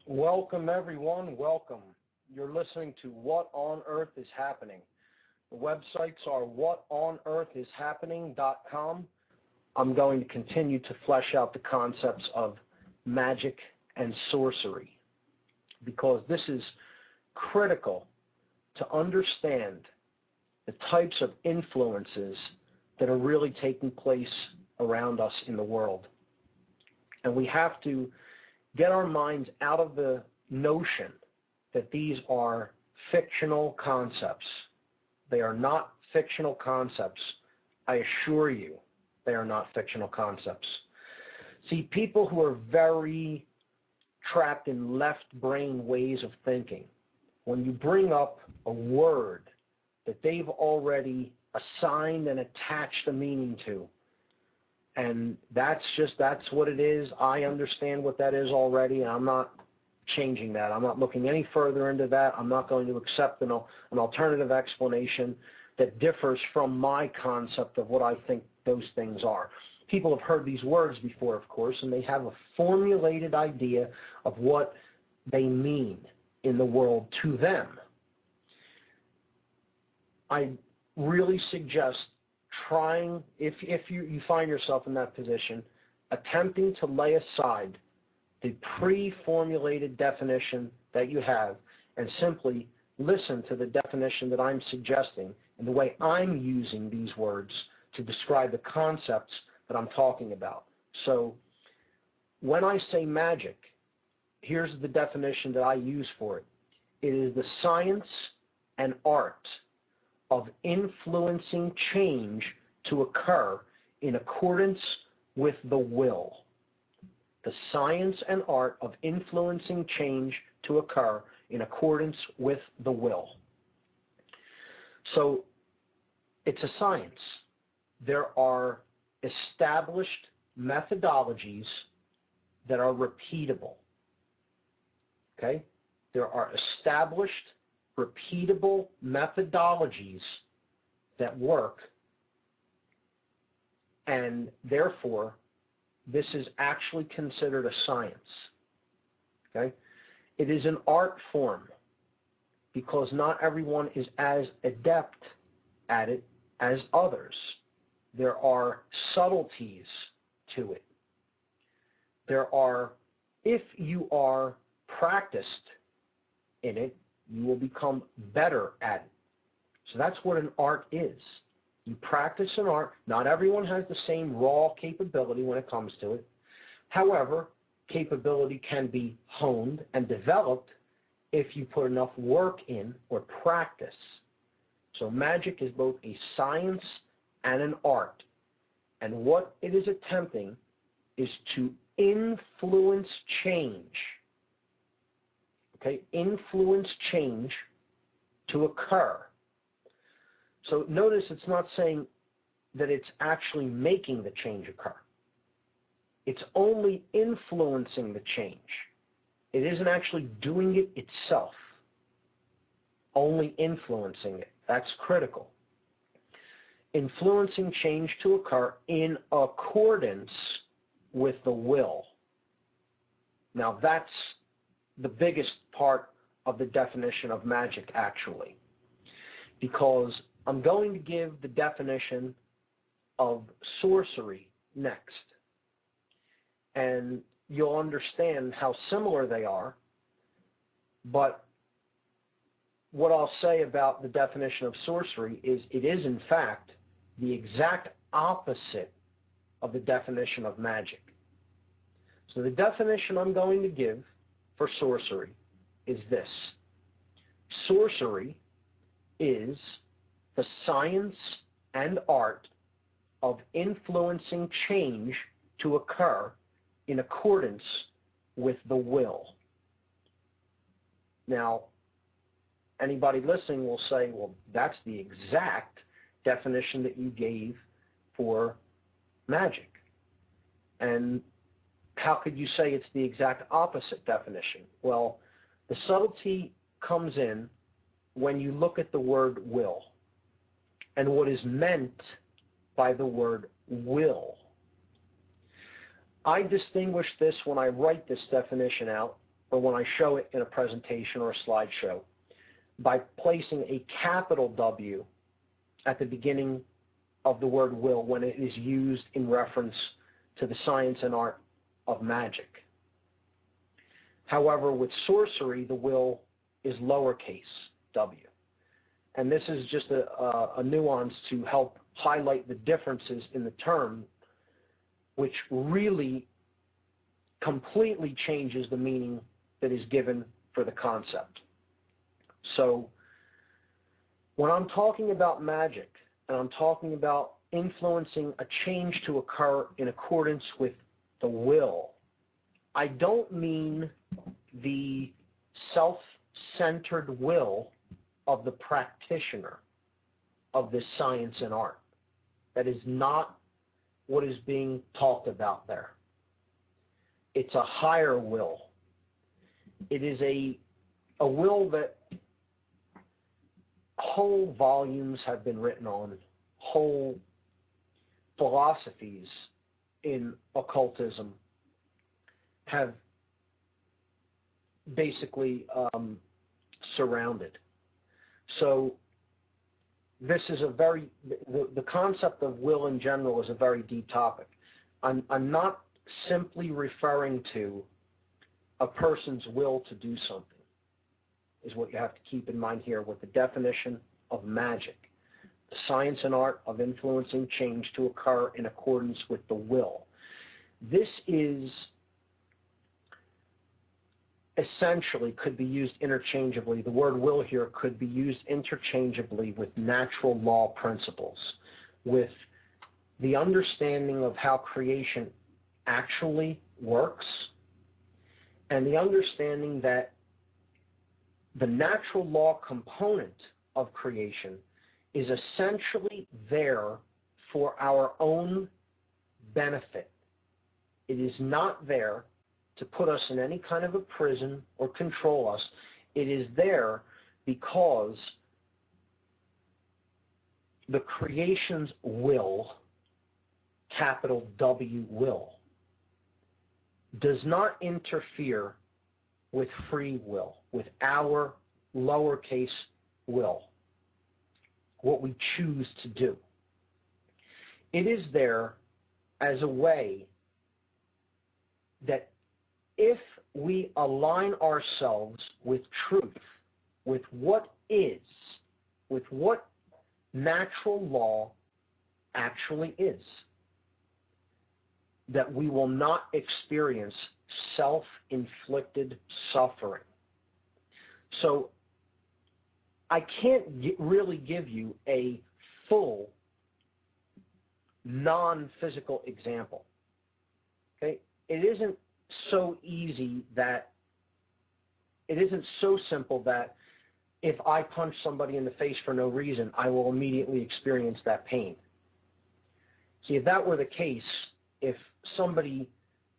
Welcome, everyone. Welcome. You're listening to What on Earth is Happening. The websites are whatonearthishappening.com. I'm going to continue to flesh out the concepts of magic and sorcery because this is critical to understand the types of influences that are really taking place around us in the world. And we have to get our minds out of the notion that these are fictional concepts. They are not fictional concepts. I assure you they are not fictional concepts. See, people who are very trapped in left brain ways of thinking, when you bring up a word that they've already assigned and attached a meaning to, and that's what it is. I understand what that is already, and I'm not changing that. I'm not looking any further into that. I'm not going to accept an alternative explanation that differs from my concept of what I think those things are. People have heard these words before, of course, and they have a formulated idea of what they mean in the world to them. I really suggest trying, if you find yourself in that position, attempting to lay aside the pre-formulated definition that you have and simply listen to the definition that I'm suggesting and the way I'm using these words to describe the concepts that I'm talking about. So when I say magic, here's the definition that I use for it. It is the science and art of influencing change to occur in accordance with the will. The science and art of influencing change to occur in accordance with the will. So it's a science. There are established methodologies that are repeatable. Okay? There are established repeatable methodologies that work, and therefore this is actually considered a science. Okay? It is an art form because not everyone is as adept at it as others. There are subtleties to it. If you are practiced in it, you will become better at it. So that's what an art is. You practice an art. Not everyone has the same raw capability when it comes to it. However, capability can be honed and developed if you put enough work in or practice. So magic is both a science and an art. And what it is attempting is to influence change. Okay, influence change to occur. So notice it's not saying that it's actually making the change occur. It's only influencing the change. It isn't actually doing it itself. Only influencing it. That's critical. Influencing change to occur in accordance with the will. Now that's the biggest part of the definition of magic, actually, because I'm going to give the definition of sorcery next, and you'll understand how similar they are. But what I'll say about the definition of sorcery is it is, in fact, the exact opposite of the definition of magic. So the definition I'm going to give for sorcery is this. Sorcery is the science and art of influencing change to occur in accordance with the will. Now, anybody listening will say, well, that's the exact definition that you gave for magic. And how could you say it's the exact opposite definition? Well, the subtlety comes in when you look at the word will and what is meant by the word will. I distinguish this when I write this definition out, or when I show it in a presentation or a slideshow, by placing a capital W at the beginning of the word will when it is used in reference to the science and art of magic. However, with sorcery, the will is lowercase w. And this is just a nuance to help highlight the differences in the term, which really completely changes the meaning that is given for the concept. So when I'm talking about magic and I'm talking about influencing a change to occur in accordance with the will, I don't mean the self-centered will of the practitioner of this science and art. That is not what is being talked about there. It's a higher will. It is a will that whole volumes have been written on, whole philosophies in occultism have basically surrounded. So this is the concept of will in general is a very deep topic. I'm not simply referring to a person's will to do something, is what you have to keep in mind here with the definition of magic. The science and art of influencing change to occur in accordance with the will. This is essentially could be used interchangeably. The word will here could be used interchangeably with natural law principles, with the understanding of how creation actually works, and the understanding that the natural law component of creation is essentially there for our own benefit. It is not there to put us in any kind of a prison or control us. It is there because the creation's will, capital W will, does not interfere with free will, with our lowercase will, what we choose to do. It is there as a way that if we align ourselves with truth, with what is, with what natural law actually is, that we will not experience self-inflicted suffering. So I can't really give you a full non-physical example. Okay? It isn't so easy that, it isn't so simple that if I punch somebody in the face for no reason, I will immediately experience that pain. See, if that were the case, if somebody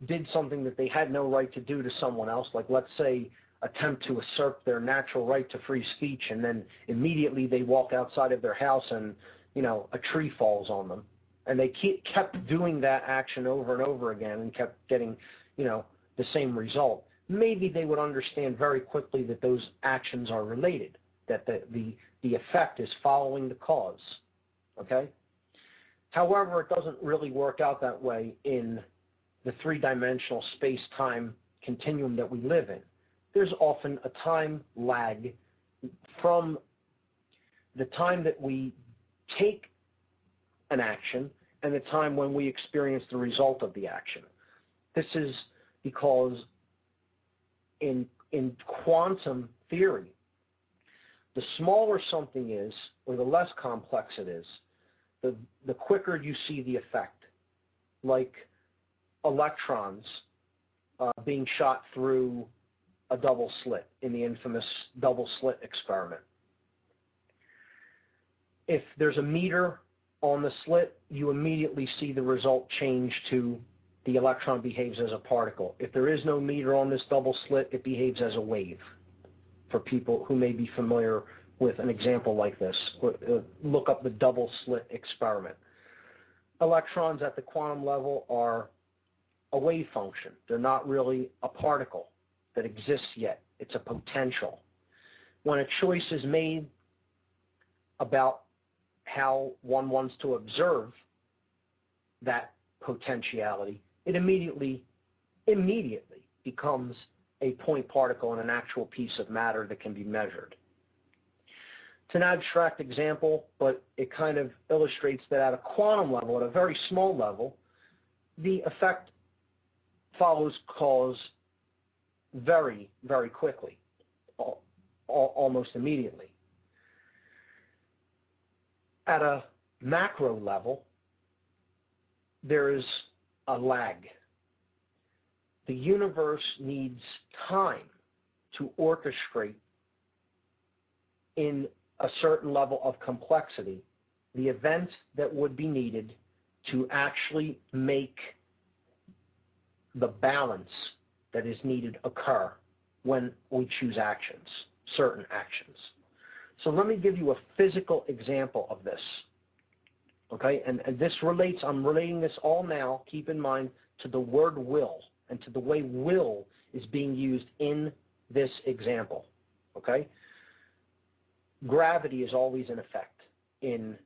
did something that they had no right to do to someone else, like let's say attempt to assert their natural right to free speech, and then immediately they walk outside of their house and, a tree falls on them, and they kept doing that action over and over again and kept getting, the same result, maybe they would understand very quickly that those actions are related, that the effect is following the cause, okay? However, it doesn't really work out that way in the three-dimensional space-time continuum that we live in. There's often a time lag from the time that we take an action and the time when we experience the result of the action. This is because in quantum theory, the smaller something is, or the less complex it is, the quicker you see the effect. Like electrons being shot through a double slit in the infamous double slit experiment. If there's a meter on the slit, you immediately see the result change to the electron behaves as a particle. If there is no meter on this double slit, it behaves as a wave. For people who may be familiar with an example like this, look up the double slit experiment. Electrons at the quantum level are a wave function. They're not really a particle. that exists yet. It's a potential. When a choice is made about how one wants to observe that potentiality, it immediately becomes a point particle in an actual piece of matter that can be measured. It's an abstract example, but it kind of illustrates that at a quantum level, at a very small level, the effect follows cause very, very quickly, almost immediately. At a macro level, there is a lag. The universe needs time to orchestrate in a certain level of complexity the events that would be needed to actually make the balance that is needed occur when we choose actions, certain actions. So let me give you a physical example of this. Okay, and this relates, I'm relating this all now, keep in mind, to the word will and to the way will is being used in this example. Okay? Gravity is always in effect on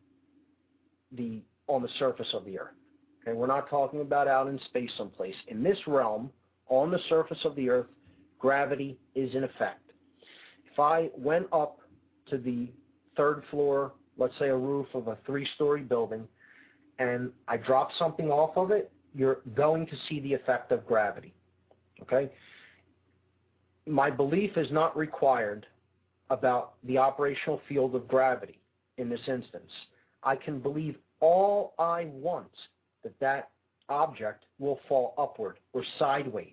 the surface of the Earth. Okay? We're not talking about out in space someplace. In this realm, on the surface of the Earth, gravity is in effect. If I went up to the third floor, let's say a roof of a 3-story building, and I drop something off of it, you're going to see the effect of gravity. Okay? My belief is not required about the operational field of gravity in this instance. I can believe all I want that object will fall upward or sideways.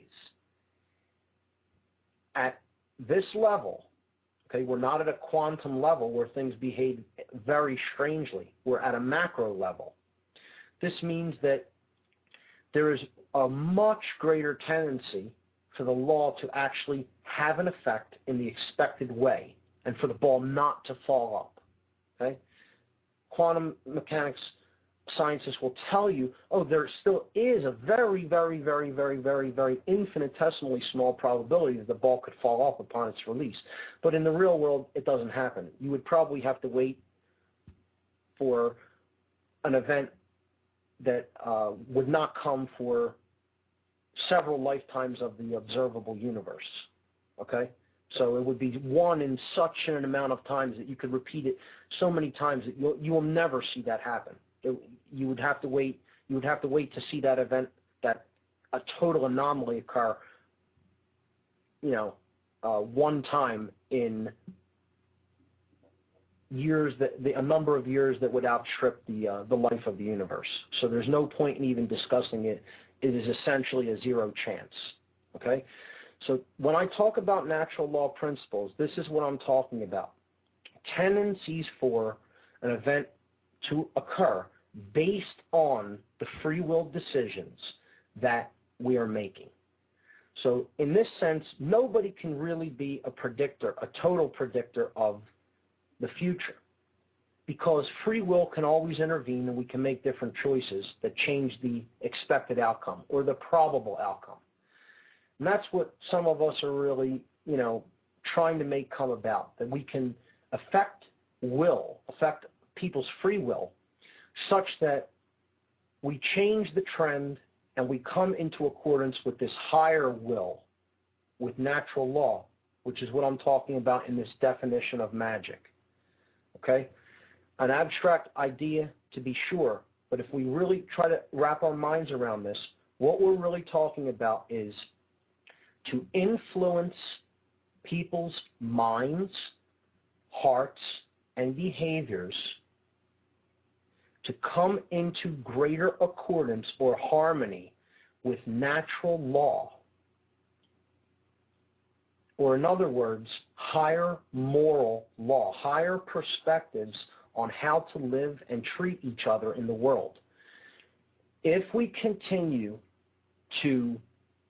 At this level, okay, we're not at a quantum level where things behave very strangely. We're at a macro level. This means that there is a much greater tendency for the law to actually have an effect in the expected way and for the ball not to fall up. Okay? Quantum mechanics scientists will tell you, oh, there still is a very, very, very, very, very, very infinitesimally small probability that the ball could fall up upon its release. But in the real world, it doesn't happen. You would probably have to wait for an event that would not come for several lifetimes of the observable universe. Okay? So it would be one in such an amount of times that you could repeat it so many times that you will never see that happen. You would have to wait. You would have to wait to see that event, that a total anomaly occur. One time in years a number of years that would outstrip the life of the universe. So there's no point in even discussing it. It is essentially a zero chance. Okay. So when I talk about natural law principles, this is what I'm talking about. Tendencies for an event to occur based on the free will decisions that we are making. So in this sense, nobody can really be a predictor, a total predictor of the future, because free will can always intervene and we can make different choices that change the expected outcome or the probable outcome. And that's what some of us are really, trying to make come about, that we can affect people's free will such that we change the trend and we come into accordance with this higher will, with natural law, which is what I'm talking about in this definition of magic. Okay? An abstract idea, to be sure, but if we really try to wrap our minds around this, what we're really talking about is to influence people's minds, hearts, and behaviors to come into greater accordance or harmony with natural law, or in other words, higher moral law, higher perspectives on how to live and treat each other in the world. If we continue to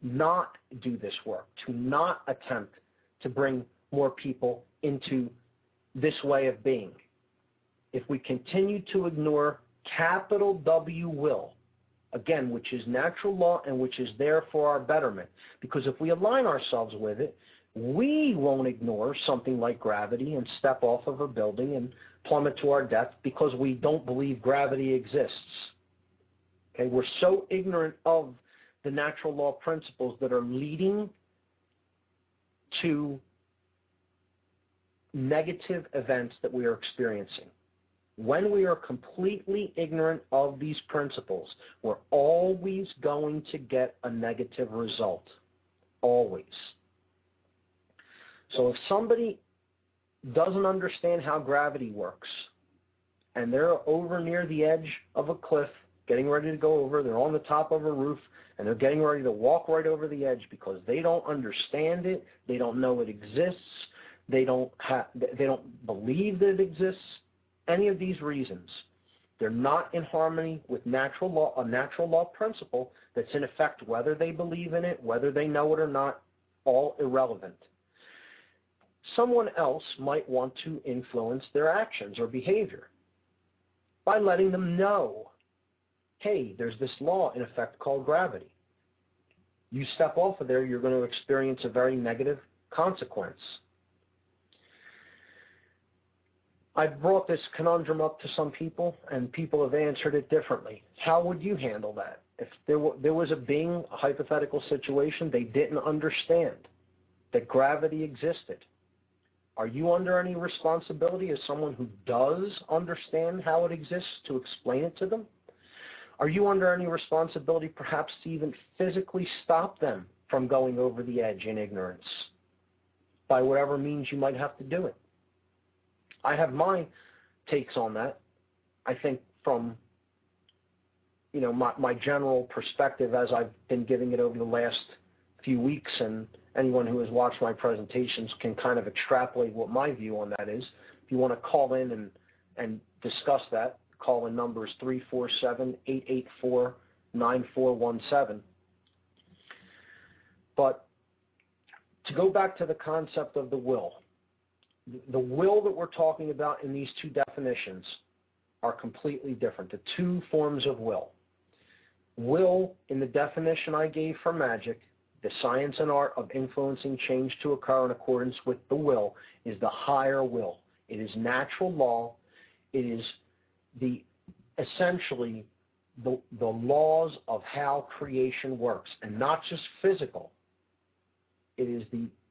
not do this work, to not attempt to bring more people into this way of being, if we continue to ignore capital W will again, which is natural law and which is there for our betterment. Because if we align ourselves with it, we won't ignore something like gravity and step off of a building and plummet to our death because we don't believe gravity exists. Okay, we're so ignorant of the natural law principles that are leading to negative events that we are experiencing. When we are completely ignorant of these principles, we're always going to get a negative result. Always. So if somebody doesn't understand how gravity works, and they're over near the edge of a cliff, getting ready to go over, they're on the top of a roof, and they're getting ready to walk right over the edge because they don't understand it, they don't know it exists, they don't believe that it exists, any of these reasons, they're not in harmony with natural law, a natural law principle that's in effect, whether they believe in it, whether they know it or not, all irrelevant. Someone else might want to influence their actions or behavior by letting them know, hey, there's this law in effect called gravity. You step off of there, you're going to experience a very negative consequence. I've brought this conundrum up to some people, and people have answered it differently. How would you handle that? If there was a hypothetical situation, they didn't understand that gravity existed. Are you under any responsibility as someone who does understand how it exists to explain it to them? Are you under any responsibility perhaps to even physically stop them from going over the edge in ignorance by whatever means you might have to do it? I have my takes on that. I think from my general perspective as I've been giving it over the last few weeks, and anyone who has watched my presentations can kind of extrapolate what my view on that is. If you want to call in and discuss that, call in numbers 347-884-9417. But to go back to the concept of the will that we're talking about in these two definitions are completely different. The two forms of will. Will, in the definition I gave for magic, the science and art of influencing change to occur in accordance with the will, is the higher will. It is natural law. It is essentially the laws of how creation works, and not just physical. It is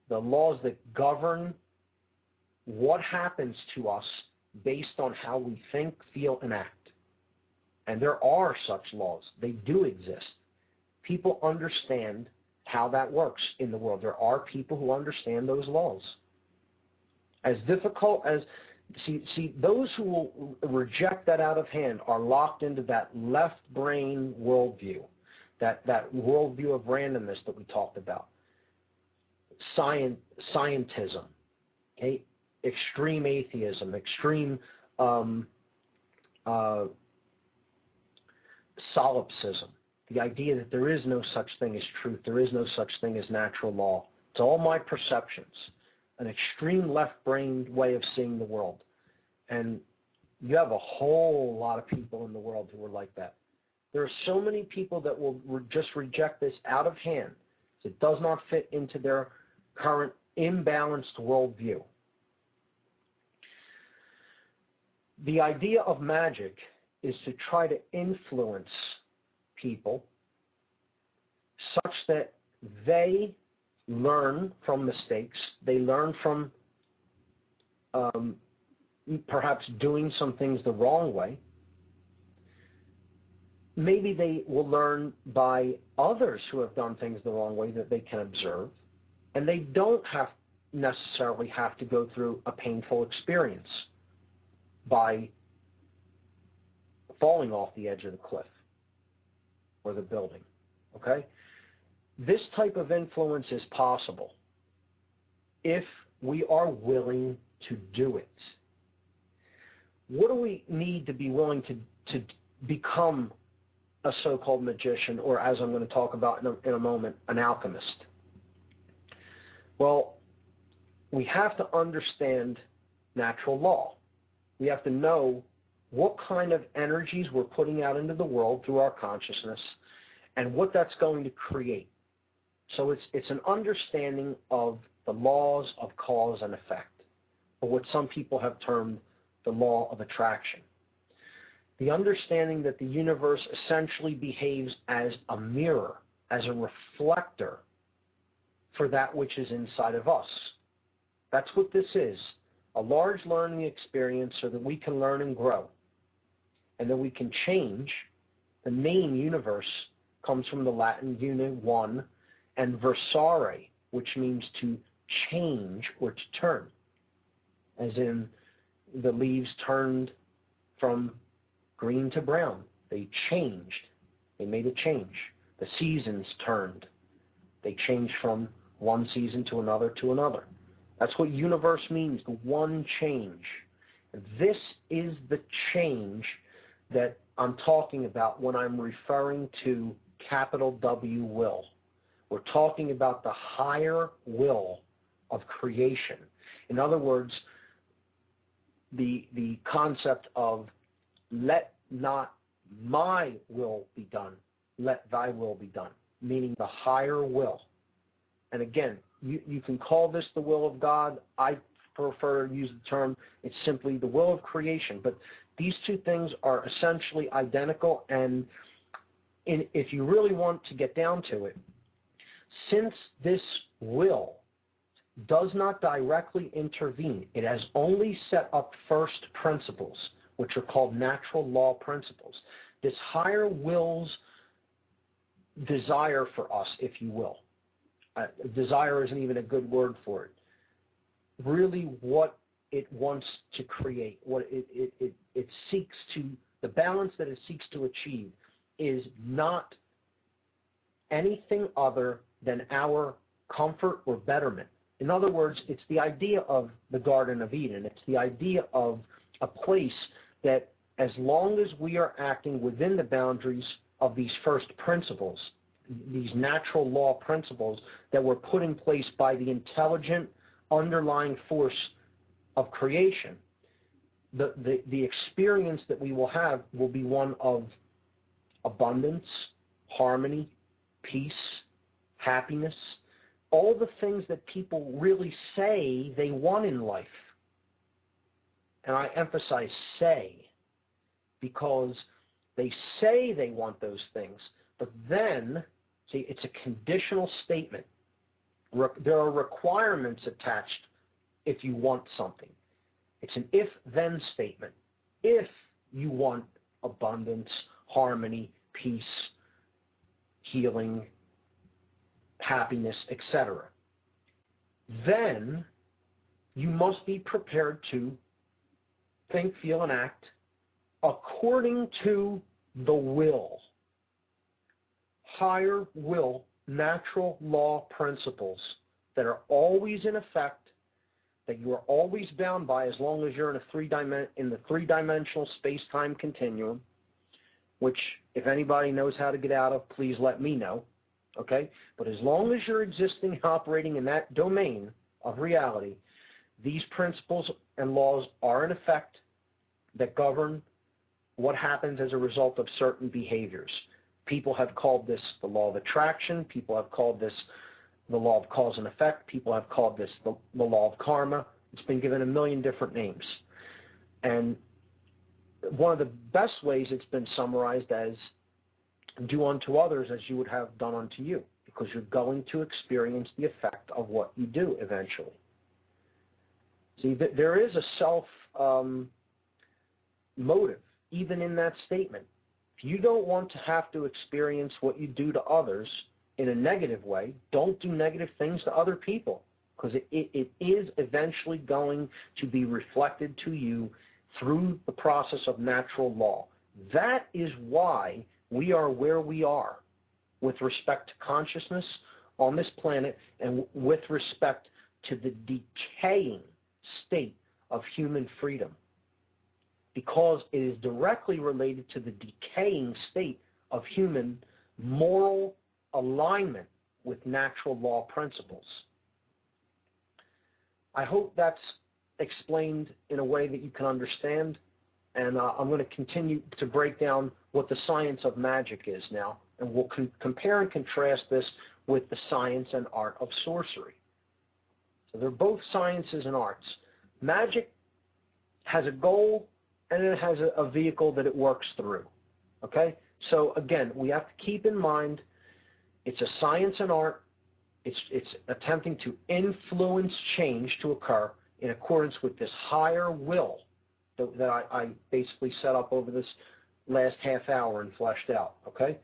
the laws that govern what happens to us based on how we think, feel, and act. And there are such laws. They do exist. People understand how that works in the world. There are people who understand those laws. As difficult as, see, those who will reject that out of hand are locked into that left brain worldview, that worldview of randomness that we talked about. Scientism, okay? Extreme atheism, extreme solipsism, the idea that there is no such thing as truth, there is no such thing as natural law. It's all my perceptions, an extreme left-brained way of seeing the world. And you have a whole lot of people in the world who are like that. There are so many people that will just reject this out of hand. It does not fit into their current imbalanced worldview. The idea of magic is to try to influence people such that they learn from mistakes, they learn from perhaps doing some things the wrong way. Maybe they will learn by others who have done things the wrong way that they can observe, and they don't necessarily have to go through a painful experience by falling off the edge of the cliff or the building, okay? This type of influence is possible if we are willing to do it. What do we need to be willing to become a so-called magician, or as I'm going to talk about in a moment, an alchemist? Well, we have to understand natural law. We have to know what kind of energies we're putting out into the world through our consciousness, and what that's going to create. So it's an understanding of the laws of cause and effect, or what some people have termed the law of attraction. The understanding that the universe essentially behaves as a mirror, as a reflector for that which is inside of us. That's what this is, a large learning experience so that we can learn and grow, and that we can change. The name universe comes from the Latin uni, one, and versare, which means to change or to turn, as in the leaves turned from green to brown. They changed. They made a change. The seasons turned. They changed from one season to another to another. That's what universe means, the one change. This is the change that I'm talking about when I'm referring to capital W will. We're talking about the higher will of creation. In other words, the concept of let not my will be done, let thy will be done, meaning the higher will. And again, you can call this the will of God. I prefer to use the term, it's simply the will of creation. But these two things are essentially identical, and if you really want to get down to it, since this will does not directly intervene, it has only set up first principles, which are called natural law principles. This higher will's desire for us, if you will, desire isn't even a good word for it, really what it wants to create, what it seeks to, the balance that it seeks to achieve is not anything other than our comfort or betterment. In other words, it's the idea of the Garden of Eden. It's the idea of a place that as long as we are acting within the boundaries of these first principles, these natural law principles that were put in place by the intelligent underlying force of creation, the experience that we will have will be one of abundance, harmony, peace, happiness, all the things that people really say they want in life. And I emphasize say, because they say they want those things, but then, see, it's a conditional statement. There are requirements attached if you want something. It's an if-then statement. If you want abundance, harmony, peace, healing, happiness, etc., then you must be prepared to think, feel, and act according to the will. Higher will, natural law principles that are always in effect, that you are always bound by as long as you're in the three-dimensional space-time continuum, which if anybody knows how to get out of, please let me know. Okay? But as long as you're existing and operating in that domain of reality, these principles and laws are in effect that govern what happens as a result of certain behaviors. People have called this the law of attraction. People have called this the law of cause and effect. People have called this the law of karma. It's been given a million different names. And one of the best ways it's been summarized as do unto others as you would have done unto you, because you're going to experience the effect of what you do eventually. See, there is a self-motive even in that statement. If you don't want to have to experience what you do to others in a negative way, don't do negative things to other people, because it is eventually going to be reflected to you through the process of natural law. That is why we are where we are with respect to consciousness on this planet and with respect to the decaying state of human freedom, because it is directly related to the decaying state of human moral alignment with natural law principles. I hope that's explained in a way that you can understand. And I'm going to continue to break down what the science of magic is now, and we'll compare and contrast this with the science and art of sorcery. So they're both sciences and arts. Magic has a goal, and it has a vehicle that it works through. Okay? So again, we have to keep in mind it's a science and art. It's attempting to influence change to occur in accordance with this higher will that I basically set up over this last half hour and fleshed out. Okay?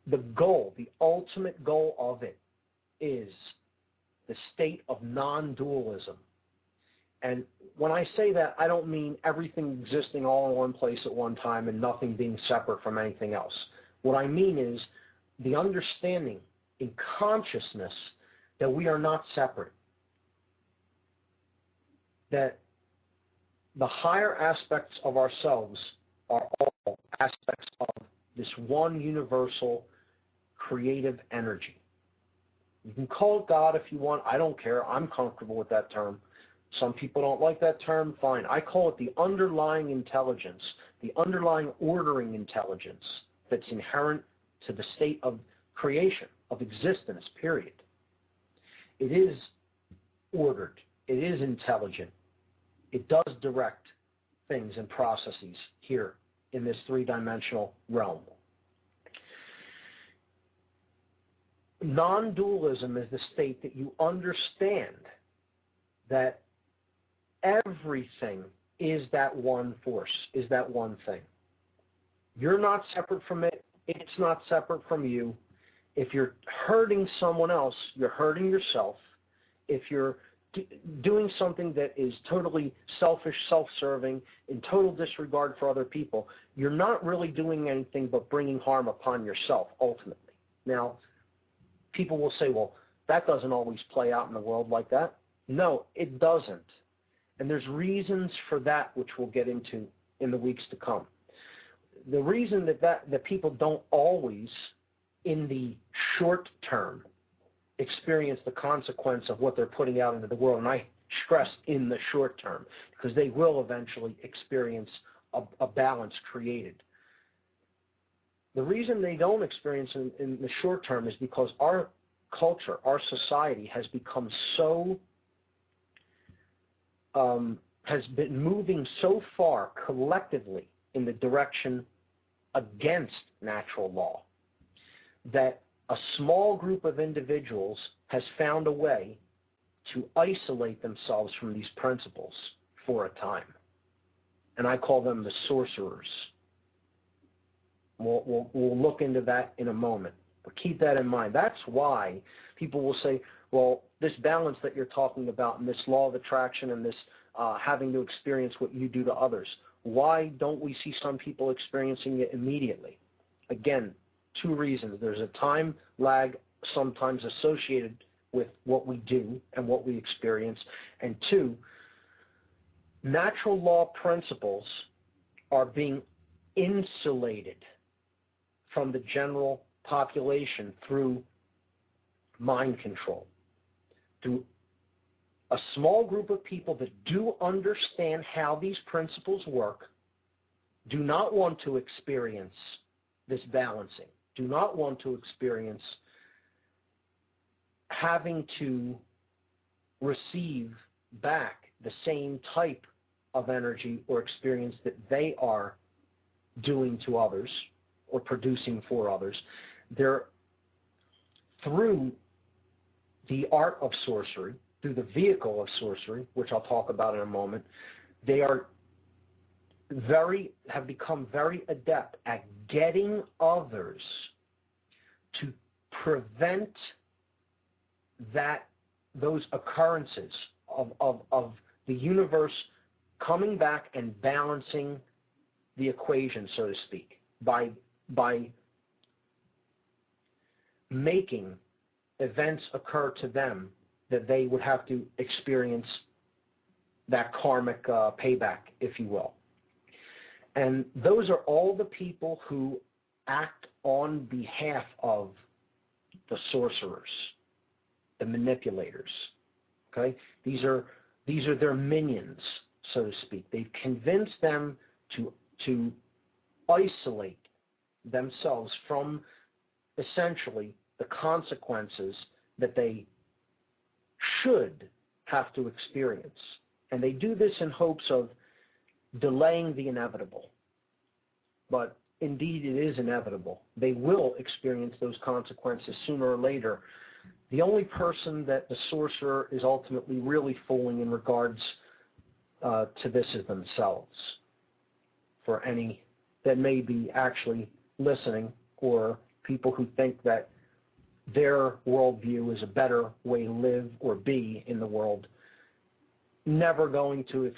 The goal, the ultimate goal of it is the state of non-dualism. And when I say that, I don't mean everything existing all in one place at one time and nothing being separate from anything else. What I mean is the understanding in consciousness that we are not separate, that the higher aspects of ourselves are all aspects of this one universal creative energy. You can call it God if you want. I don't care. I'm comfortable with that term. Some people don't like that term. Fine. I call it the underlying intelligence, the underlying ordering intelligence that's inherent to the state of creation, of existence, period. It is ordered. It is intelligent. It does direct things and processes here in this three-dimensional realm. Non-dualism is the state that you understand that everything is that one force, is that one thing. You're not separate from it. It's not separate from you. If you're hurting someone else, you're hurting yourself. If you're doing something that is totally selfish, self-serving, in total disregard for other people, you're not really doing anything but bringing harm upon yourself, ultimately. Now, people will say, well, that doesn't always play out in the world like that. No, it doesn't. And there's reasons for that, which we'll get into in the weeks to come. The reason that people don't always, in the short term, experience the consequence of what they're putting out into the world, and I stress in the short term, because they will eventually experience a balance created. The reason they don't experience in the short term is because our culture, our society has become so, has been moving so far collectively in the direction against natural law that a small group of individuals has found a way to isolate themselves from these principles for a time. And I call them the sorcerers. We'll look into that in a moment. But keep that in mind. That's why people will say, well, this balance that you're talking about and this law of attraction and this having to experience what you do to others, why don't we see some people experiencing it immediately? Again, two reasons. There's a time lag sometimes associated with what we do and what we experience. And two, natural law principles are being insulated from the general population through mind control, through a small group of people that do understand how these principles work, do not want to experience this balancing, do not want to experience having to receive back the same type of energy or experience that they are doing to others or producing for others. They're, through the art of sorcery, through the vehicle of sorcery, which I'll talk about in a moment, they have become very adept at getting others to prevent those occurrences of the universe coming back and balancing the equation, so to speak, by making events occur to them that they would have to experience that karmic payback, if you will. And those are all the people who act on behalf of the sorcerers, the manipulators. Okay? These are their minions, so to speak. They've convinced them to isolate themselves from essentially the consequences that they should have to experience. And they do this in hopes of delaying the inevitable. But indeed, it is inevitable. They will experience those consequences sooner or later. The only person that the sorcerer is ultimately really fooling in regards to this is themselves. For any that may be actually listening, or people who think that their worldview is a better way to live or be in the world, never going to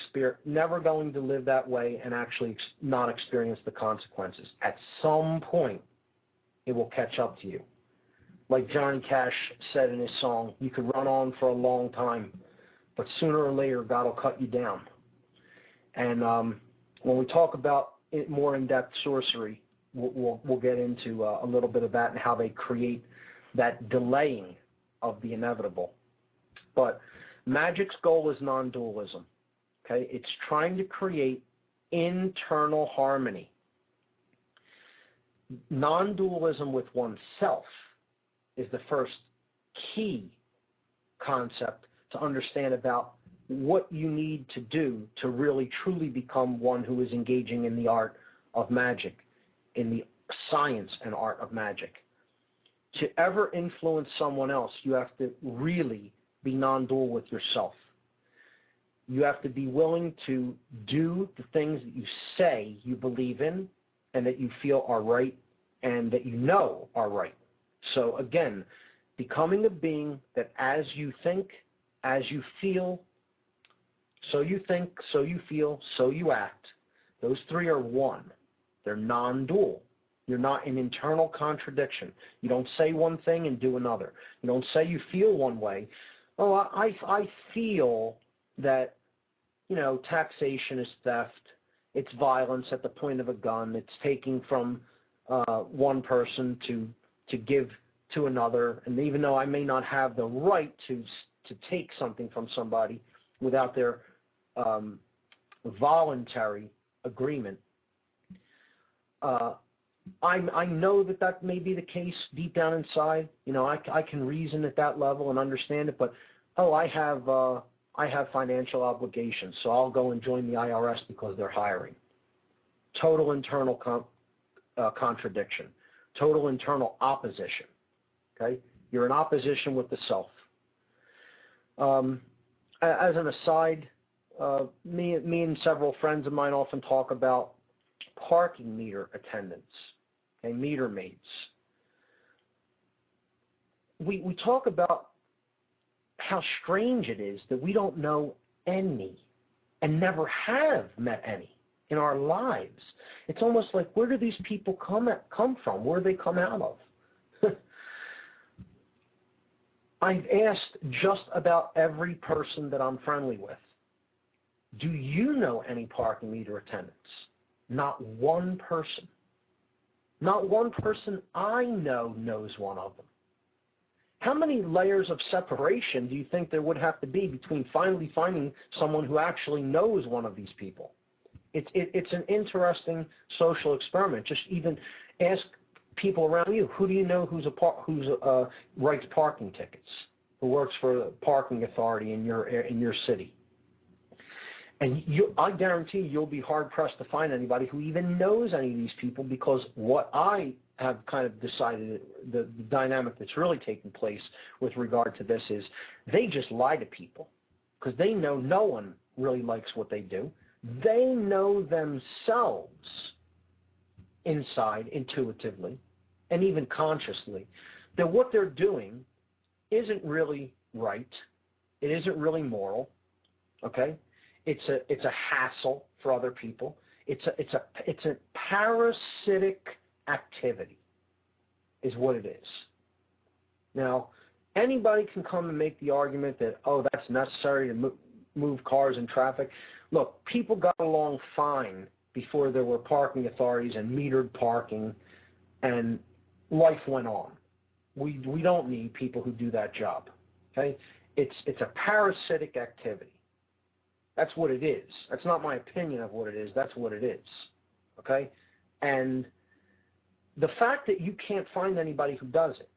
live that way and actually not experience the consequences. At some point, it will catch up to you. Like Johnny Cash said in his song, you could run on for a long time, but sooner or later, God will cut you down. And when we talk about it more in-depth sorcery, we'll get into a little bit of that and how they create that delaying of the inevitable. But magic's goal is non-dualism. Okay, it's trying to create internal harmony. Non-dualism with oneself is the first key concept to understand about what you need to do to really truly become one who is engaging in the art of magic, in the science and art of magic. To ever influence someone else, you have to really be non-dual with yourself. You have to be willing to do the things that you say you believe in and that you feel are right and that you know are right. So again, becoming a being that as you think, as you feel, so you think, so you feel, so you act. Those three are one. They're non-dual. You're not in internal contradiction. You don't say one thing and do another. You don't say you feel one way. Oh, I feel that, taxation is theft. It's violence at the point of a gun. It's taking from one person to give to another. And even though I may not have the right to take something from somebody without their voluntary agreement, I know that may be the case deep down inside. I can reason at that level and understand it, but I have financial obligations, so I'll go and join the IRS because they're hiring. Total internal contradiction, total internal opposition. Okay, you're in opposition with the self. As an aside, me and several friends of mine often talk about parking meter attendants and meter maids. We talk about how strange it is that we don't know any and never have met any in our lives. It's almost like, where do these people come from? Where do they come out of? I've asked just about every person that I'm friendly with, do you know any parking meter attendants? Not one person. Not one person I know knows one of them. How many layers of separation do you think there would have to be between finally finding someone who actually knows one of these people? It's an interesting social experiment. Just even ask people around you, who do you know who writes parking tickets, who works for the parking authority in your city? And I guarantee you'll be hard-pressed to find anybody who even knows any of these people, because what I have kind of decided, the dynamic that's really taking place with regard to this is they just lie to people because they know no one really likes what they do. They know themselves inside, intuitively, and even consciously, that what they're doing isn't really right. It isn't really moral, okay? It's a hassle for other people. It's a parasitic activity, is what it is. Now, anybody can come and make the argument that, that's necessary to move cars in traffic. Look, people got along fine before there were parking authorities and metered parking, and life went on. We don't need people who do that job. Okay? It's a parasitic activity. That's what it is. That's not my opinion of what it is. That's what it is. Okay? And the fact that you can't find anybody who does it,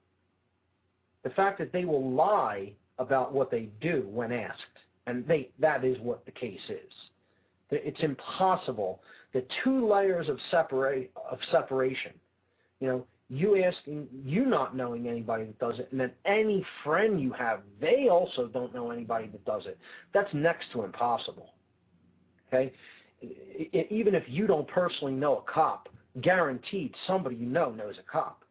the fact that they will lie about what they do when asked, and that is what the case is. It's impossible. The two layers of separation, you asking, you not knowing anybody that does it, and then any friend you have, they also don't know anybody that does it. That's next to impossible. Okay? Even if you don't personally know a cop, guaranteed somebody you know knows a cop.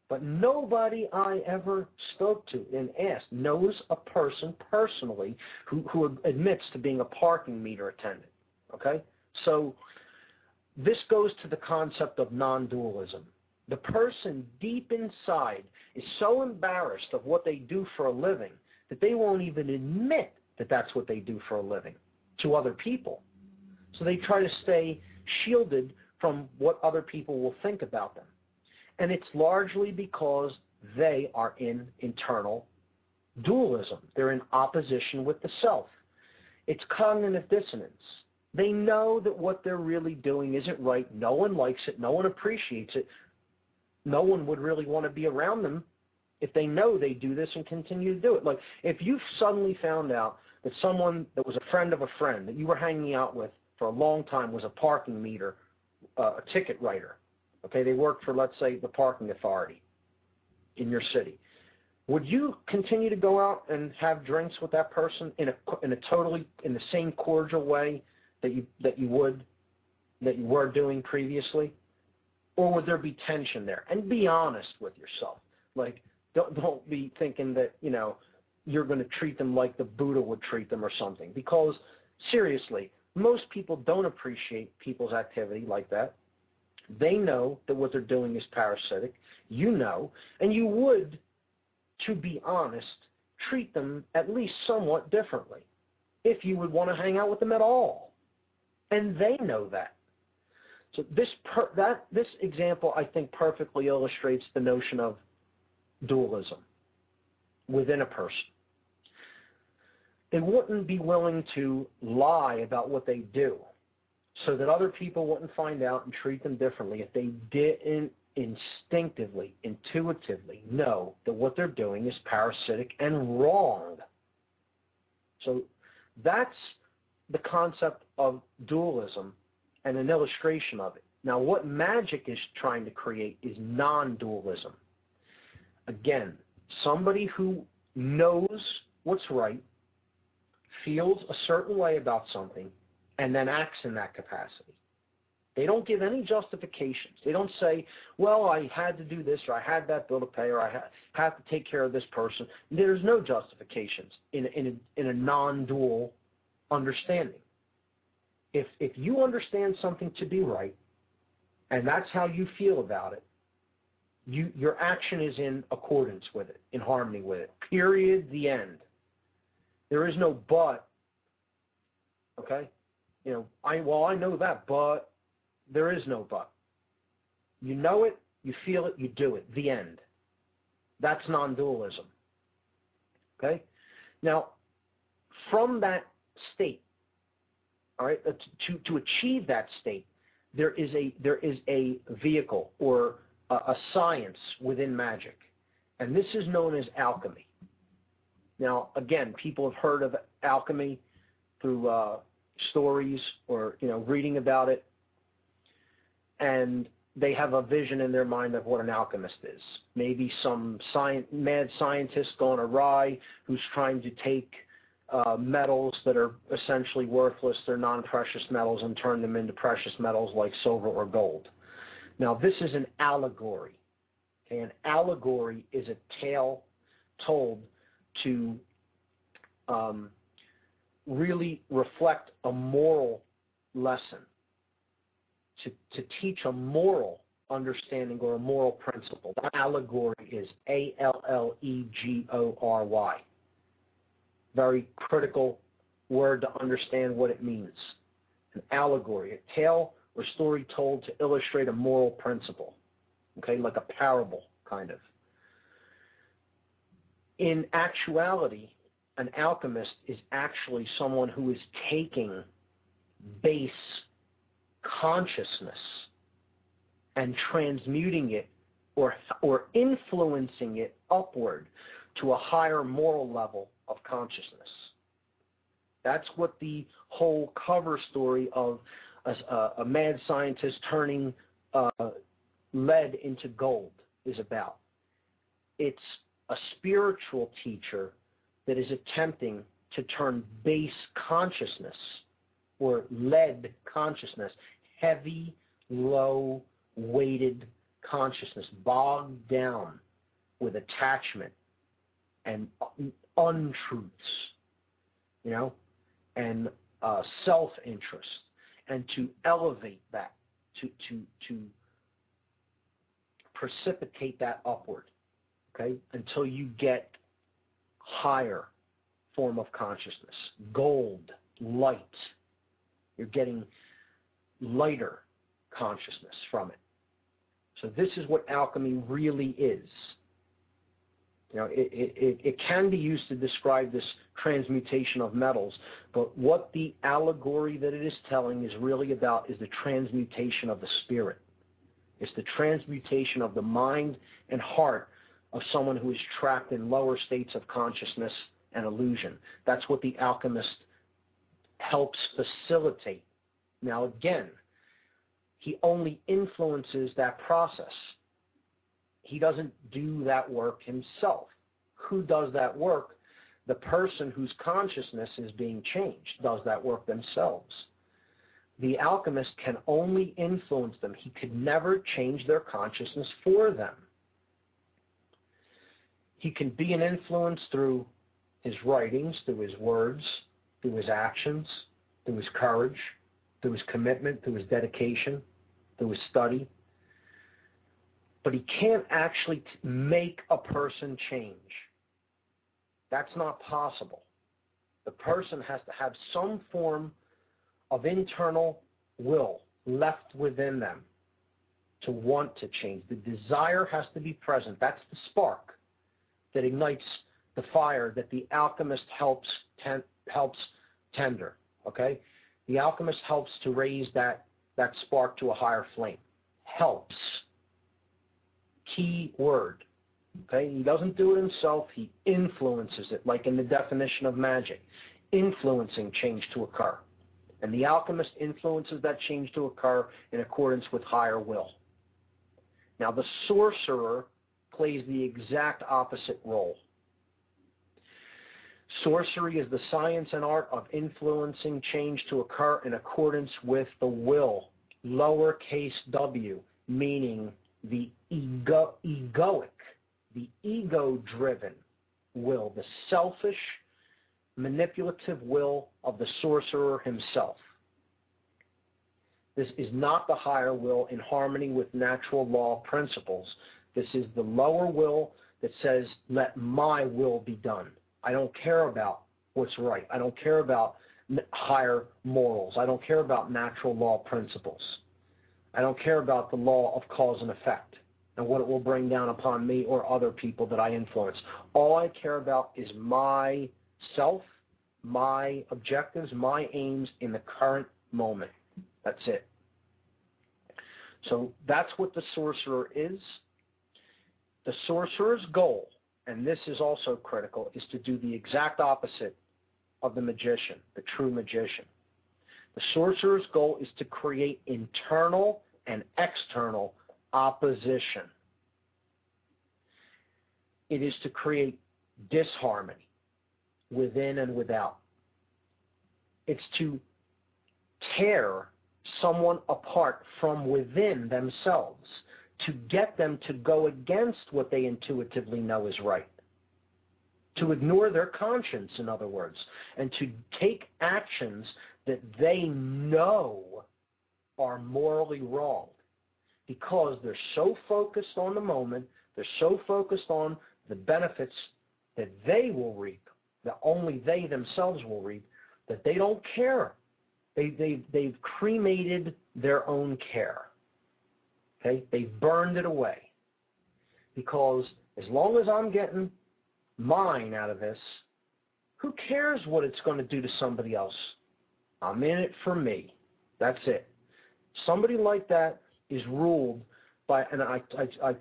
But nobody I ever spoke to and asked knows a person personally who admits to being a parking meter attendant. Okay? So this goes to the concept of non-dualism. The person deep inside is so embarrassed of what they do for a living that they won't even admit that that's what they do for a living to other people. So they try to stay shielded from what other people will think about them. And it's largely because they are in internal dualism. They're in opposition with the self. It's cognitive dissonance. They know that what they're really doing isn't right. No one likes it. No one appreciates it. No one would really want to be around them if they know they do this and continue to do it. Like if you suddenly found out that someone that was a friend of a friend that you were hanging out with for a long time was a parking meter, a ticket writer. Okay, they worked for, let's say, the parking authority in your city. Would you continue to go out and have drinks with that person in the same cordial way that you were doing previously, or would there be tension there? And be honest with yourself. Like, don't be thinking that you're going to treat them like the Buddha would treat them or something. Because seriously, most people don't appreciate people's activity like that. They know that what they're doing is parasitic. You know, and you would, to be honest, treat them at least somewhat differently if you would want to hang out with them at all. And they know that. So this example, I think, perfectly illustrates the notion of dualism within a person. They wouldn't be willing to lie about what they do so that other people wouldn't find out and treat them differently if they didn't instinctively, intuitively know that what they're doing is parasitic and wrong. So that's the concept of dualism and an illustration of it. Now, what magic is trying to create is non-dualism. Again, somebody who knows what's right, feels a certain way about something, and then acts in that capacity. They don't give any justifications. They don't say, well, I had to do this, or I had that bill to pay, or I have to take care of this person. There's no justifications in a non-dual understanding. If you understand something to be right, and that's how you feel about it, your action is in accordance with it, in harmony with it. Period. The end. There is no but. Okay? I know that, but there is no but. You know it, you feel it, you do it. The end. That's non-dualism. Okay? Now, from that state, all right, to achieve that state, there is a vehicle or a science within magic, and this is known as alchemy. Now, again, people have heard of alchemy through stories or reading about it, and they have a vision in their mind of what an alchemist is. Maybe some mad scientist gone awry who's trying to take metals that are essentially worthless, they're non-precious metals, and turn them into precious metals like silver or gold. Now, this is an allegory. Okay? An allegory is a tale told to really reflect a moral lesson, to teach a moral understanding or a moral principle. That allegory is A-L-L-E-G-O-R-Y. Very critical word to understand what it means. An allegory, a tale or story told to illustrate a moral principle, okay, like a parable, kind of. In actuality, an alchemist is actually someone who is taking base consciousness and transmuting it or influencing it upward to a higher moral level of consciousness. That's what the whole cover story of a mad scientist turning lead into gold is about. It's a spiritual teacher that is attempting to turn base consciousness or lead consciousness, heavy, low-weighted consciousness, bogged down with attachment and untruths, and self-interest, and to elevate that, to precipitate that upward, okay, until you get higher form of consciousness, gold, light. You're getting lighter consciousness from it. So this is what alchemy really is. It can be used to describe this transmutation of metals, but what the allegory that it is telling is really about is the transmutation of the spirit. It's the transmutation of the mind and heart of someone who is trapped in lower states of consciousness and illusion. That's what the alchemist helps facilitate. Now again, he only influences that process. He doesn't do that work himself. Who does that work? The person whose consciousness is being changed does that work themselves. The alchemist can only influence them. He could never change their consciousness for them. He can be an influence through his writings, through his words, through his actions, through his courage, through his commitment, through his dedication, through his study. But he can't actually make a person change. That's not possible. The person has to have some form of internal will left within them to want to change. The desire has to be present. That's the spark that ignites the fire that the alchemist helps tender. Okay? The alchemist helps to raise that spark to a higher flame. Helps. Key word. Okay? He doesn't do it himself. He influences it, like in the definition of magic. Influencing change to occur. And the alchemist influences that change to occur in accordance with higher will. Now, the sorcerer plays the exact opposite role. Sorcery is the science and art of influencing change to occur in accordance with the will, lowercase w, meaning the egoic, the ego-driven will, the selfish, manipulative will of the sorcerer himself. This is not the higher will in harmony with natural law principles. This is the lower will that says, let my will be done. I don't care about what's right. I don't care about higher morals. I don't care about natural law principles. I don't care about the law of cause and effect and what it will bring down upon me or other people that I influence. All I care about is myself, my objectives, my aims in the current moment. That's it. So that's what the sorcerer is. The sorcerer's goal, and this is also critical, is to do the exact opposite of the magician, the true magician. The sorcerer's goal is to create internal and external opposition. It is to create disharmony within and without. It's to tear someone apart from within themselves, to get them to go against what they intuitively know is right, to ignore their conscience, in other words, and to take actions that they know are morally wrong because they're so focused on the moment, they're so focused on the benefits that they will reap, that only they themselves will reap, that they don't care. They've cremated their own care. Okay? They've burned it away. Because as long as I'm getting mine out of this, Who cares what it's going to do to somebody else? I'm in it for me. That's it. Somebody like that is ruled by, and I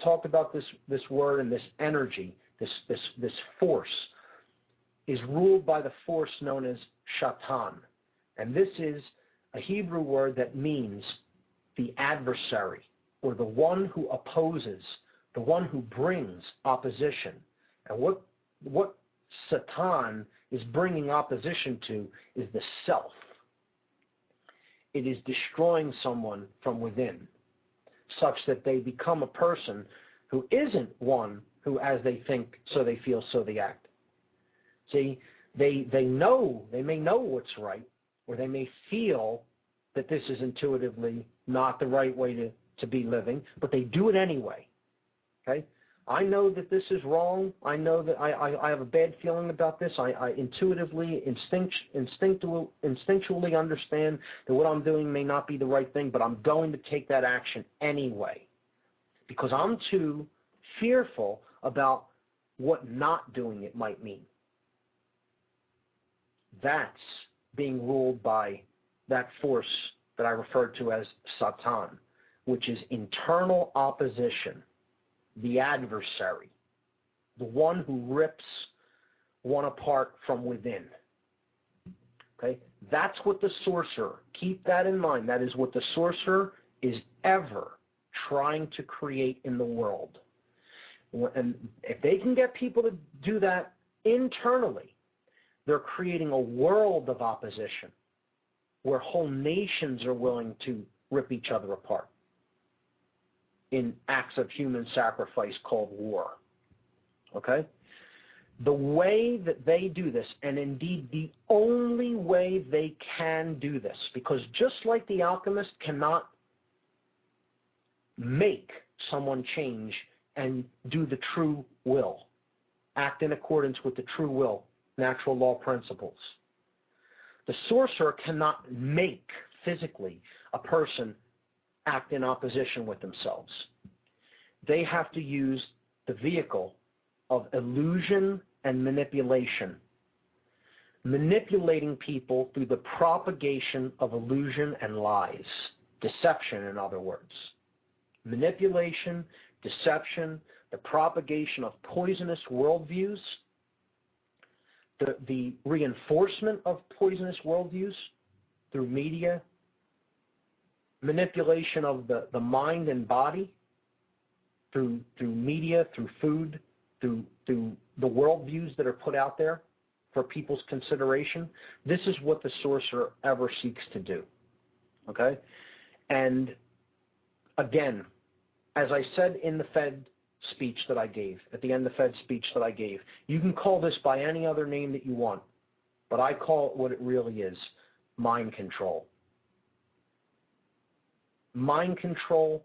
talked about this word and this energy, this force, is ruled by the force known as shaitan. And this is a Hebrew word that means the adversary, or the one who opposes, the one who brings opposition. And what Satan is bringing opposition to is the self. It is destroying someone from within, such that they become a person who isn't one who, as they think, so they feel, so they act. See, they may know what's right, or they may feel that this is intuitively not the right way to be living, but they do it anyway. Okay? I know that this is wrong. I know that I have a bad feeling about this. I intuitively, instinctually understand that what I'm doing may not be the right thing, but I'm going to take that action anyway because I'm too fearful about what not doing it might mean. That's being ruled by that force that I referred to as Satan, which is internal opposition, the adversary, the one who rips one apart from within. Okay? That's what the sorcerer, keep that in mind, that is what the sorcerer is ever trying to create in the world. And if they can get people to do that internally, they're creating a world of opposition where whole nations are willing to rip each other apart in acts of human sacrifice called war. Okay? The way that they do this, and indeed the only way they can do this, because just like the alchemist cannot make someone change and do the true will, act in accordance with the true will, natural law principles, the sorcerer cannot make physically a person act in opposition with themselves. They have to use the vehicle of illusion and manipulation, manipulating people through the propagation of illusion and lies, deception in other words. Manipulation, deception, the propagation of poisonous worldviews, the reinforcement of poisonous worldviews through media, manipulation of the mind and body through media, through food, through the worldviews that are put out there for people's consideration. This is what the sorcerer ever seeks to do. Okay? And again, as I said in the Fed speech that I gave, at the end of the Fed speech that I gave, you can call this by any other name that you want, but I call it what it really is, mind control. Mind control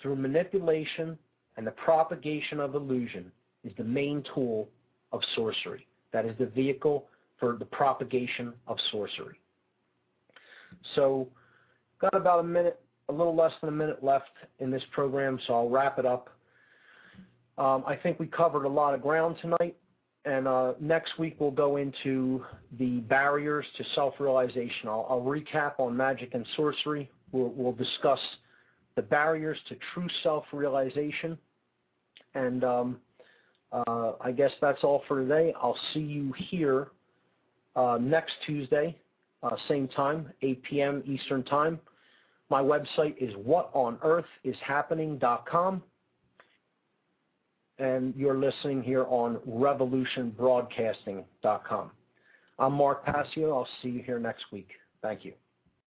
through manipulation and the propagation of illusion is the main tool of sorcery. That is the vehicle for the propagation of sorcery. So, got about a minute, a little less than a minute left in this program, so I'll wrap it up. I think we covered a lot of ground tonight, and next week we'll go into the barriers to self-realization. I'll recap on magic and sorcery. We'll discuss the barriers to true self-realization, and I guess that's all for today. I'll see you here next Tuesday, same time, 8 p.m. Eastern Time. My website is whatonearthishappening.com, and you're listening here on revolutionbroadcasting.com. I'm Mark Passio. I'll see you here next week. Thank you.